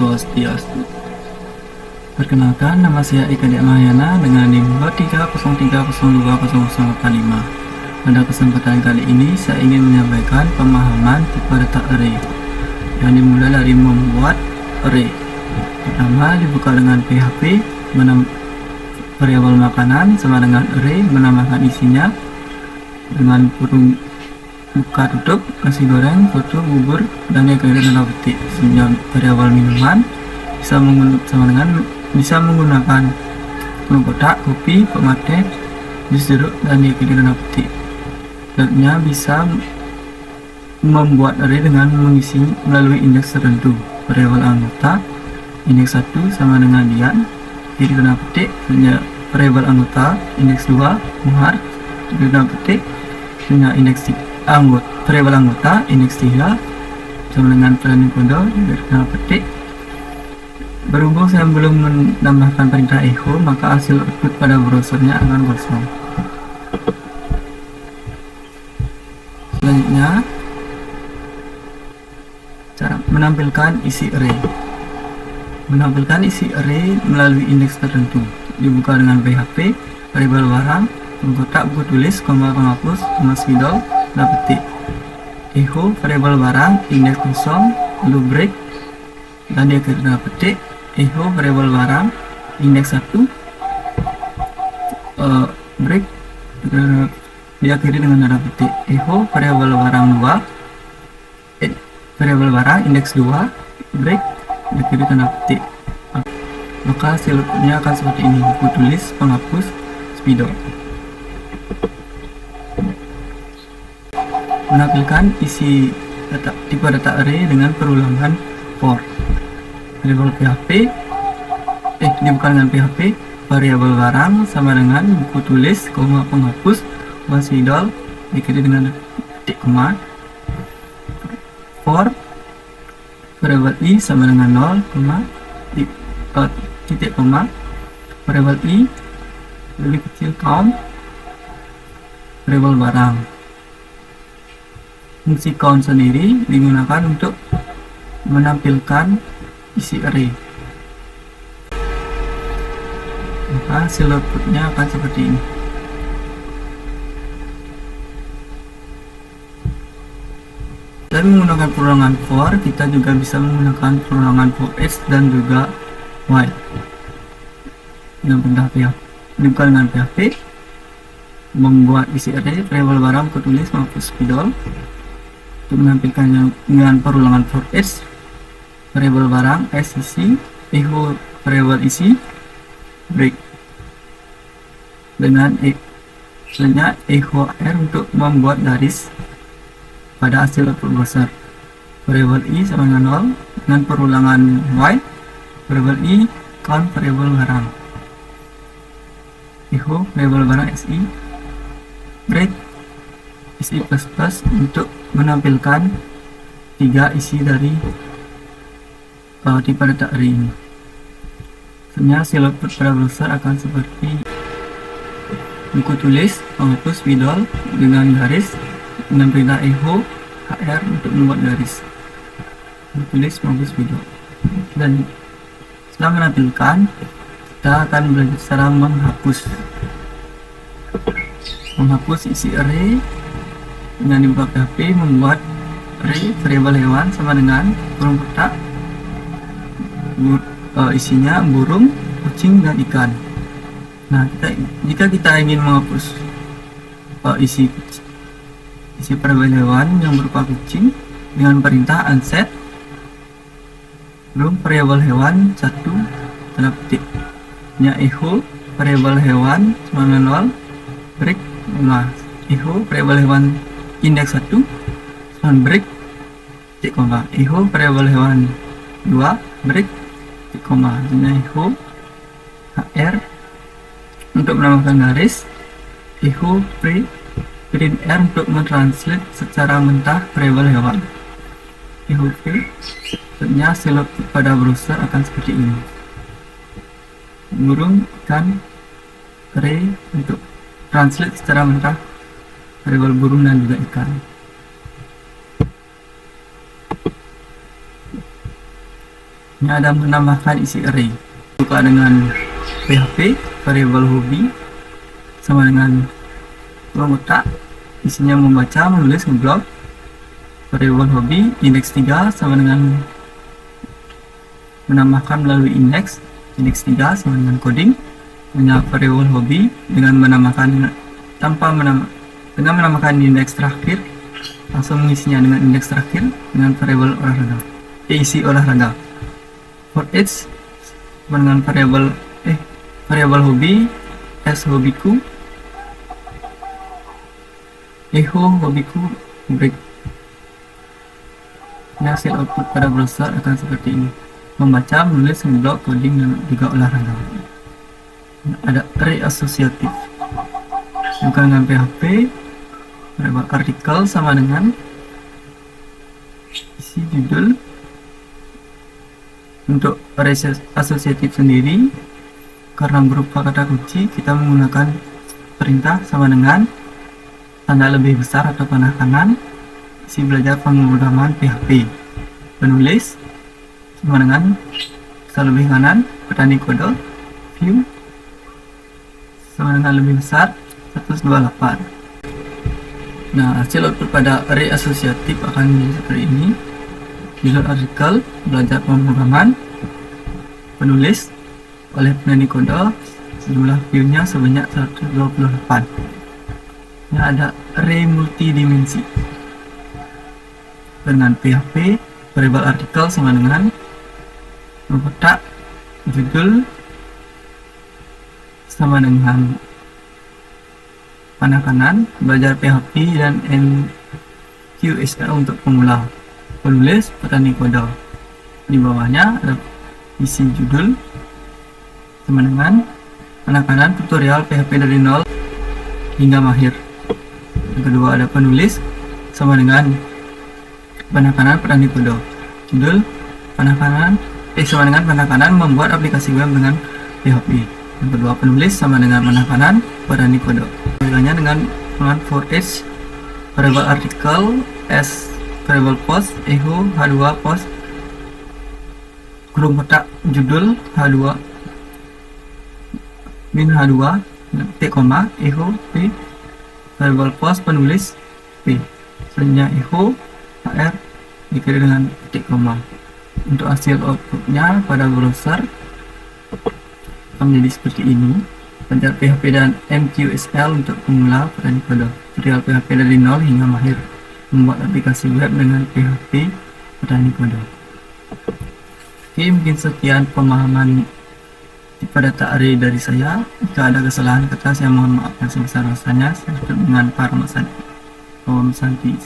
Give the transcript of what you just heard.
Swastiastu. Perkenalkan, nama saya Ika Mahayana dengan NIM 23030200085. Pada kesempatan kali ini, saya ingin menyampaikan pemahaman tipe data array yang dimulai dari membuat array. Pertama, dibuka dengan PHP, variabel makanan sama dengan array, menambahkan isinya dengan kurung buka tutup, nasi goreng, soto, bubur, dan yang kira tanda petik. Sebenarnya variabel minuman bisa menggunakan kurung kotak, kopi, pemate, jus jeruk, dan yang kira tanda petik. Selanjutnya bisa membuat array dengan mengisi melalui indeks tertentu. Variabel anggota indeks 1 sama dengan dian, kiri tanda petik. Selanjutnya variabel anggota indeks 2 muhar, kiri tanda petik. Selanjutnya indeks variabel anggota indeks 3 sama dengan planning kode, kiri tanda petik. Berhubung saya belum menambahkan perintah echo, maka hasil output pada browsernya akan kosong. Selanjutnya, cara menampilkan isi array. Menampilkan isi array melalui indeks tertentu. Dibuka dengan PHP, variabel barang, kotak, buku tulis, koma penghapus, koma spidol, tanda petik. Echo variabel barang, indeks kosong, lalu break, dan dia ke tanda petik. Echo variabel barang, indeks 1, break, diakhiri dengan tanda petik. Echo variabel barang 2, variabel barang indeks 2, break, diakhiri tanda petik. Maka hasil outputnya akan seperti ini: buku tulis, penghapus, spidol. Menampilkan isi tipe data array dengan perulangan for. Variabel PHP dibuka dengan PHP, variabel barang sama dengan buku tulis, koma penghapus, koma spidol, diakhiri dengan titik koma. For variabel i sama dengan 0, titik koma. Variabel i lebih kecil count. Variabel barang. Fungsi count sendiri digunakan untuk menampilkan isi array. Maka hasil outputnya akan seperti ini. Dan menggunakan perulangan for, kita juga bisa menggunakan perulangan for each dan juga while. Dengan dibuka dengan PHP, membuat isi array, variabel barang, ketulis, maupun spidol. Untuk menampilkannya dengan perulangan for each, variabel barang s isi, echo variabel isi, break. Dengan selanjutnya echo r untuk membuat garis pada hasil output browser. Variabel i sama dengan 0 dengan perulangan while, variabel i count variabel barang, echo variabel barang si, break si plus plus untuk menampilkan 3 isi dari tipe data array ini. Sebenarnya hasil output pada browser akan seperti buku tulis, penghapus, spidol dengan garis, dengan perintah echo hr untuk membuat garis, buku tulis, penghapus, spidol. Dan setelah menampilkan, kita akan belajar cara menghapus isi array dengan dibuka PHP, membuat array variabel hewan sama dengan kurung kotak, isinya burung, kucing, dan ikan. Nah, jika kita ingin menghapus isi variabel hewan yang berupa kucing dengan perintah unset belum variabel hewan 1 tanda petik, echo variabel hewan sama dengan 0, break. Nah, echo variabel hewan indeks 1 sama break, titik koma. Echo variabel hewan 2, break, titik koma. Echo hr untuk menambahkan garis, echo print r untuk mentranslate secara mentah variabel hewan, echo print. Selanjutnya hasil output pada browser akan seperti ini: burung, ikan, array untuk translate secara mentah variabel burung dan juga ikan. Ini ada menambahkan isi array. Buka dengan PHP variable hobi sama dengan ruang kotak, isinya membaca, menulis, ngeblok. Variable hobi indeks 3 sama dengan menambahkan melalui indeks 3 sama dengan coding. Hanya variable hobi dengan menambahkan dengan menambahkan indeks terakhir, langsung mengisinya dengan indeks terakhir dengan variable olahraga, isi olahraga. For each dengan variable hobi s hobiku, echo hobiku break. Hasil output pada browser akan seperti ini: membaca, menulis, ngeblok, coding, dan juga olahraga. Ada array asosiatif, bukan dengan PHP. Variable artikel sama dengan isi judul. Untuk array asosiatif sendiri, karena berupa kata kunci, kita menggunakan perintah sama dengan tanda lebih besar atau panah kanan, isi belajar pemrograman PHP. Penulis sama dengan besar lebih kanan, petani kode, view sama dengan lebih besar 128. Nah, hasil output pada array asosiatif akan menjadi seperti ini: judul artikel, belajar pemrograman, penulis oleh petani kode, jumlah view-nya sebanyak 128. Ini ada array multidimensi dengan PHP variable artikel sama dengan kotak, judul sama dengan panah kanan, belajar PHP dan MQSL untuk pemula, penulis petani kode. Di bawahnya ada isi judul sama dengan panah kanan, tutorial PHP dari nol hingga mahir. Yang kedua ada penulis sama dengan panah kanan, petani kode. Judul panah kanan sama dengan panah kanan, membuat aplikasi web dengan PHP. Yang kedua penulis sama dengan panah kanan, petani kode. Panggilannya dengan for each variable artikel s variable post, echo h2 post, kurung kotak, judul h2 min h2 t koma, echo p, variable post, penulis p. Selanjutnya echo hr dikirim dengan titik koma. Untuk hasil outputnya pada browser akan menjadi seperti ini: belajar PHP dan MQSL untuk pemula, petani kode, tutorial PHP dari nol hingga mahir, membuat aplikasi web dengan PHP, petani kode. Oke, mungkin sekian pemahaman tipe data array dari saya. Jika ada kesalahan kata, saya mohon maaf yang sebesar-besarnya. Saya tutup dengan Pak Santi.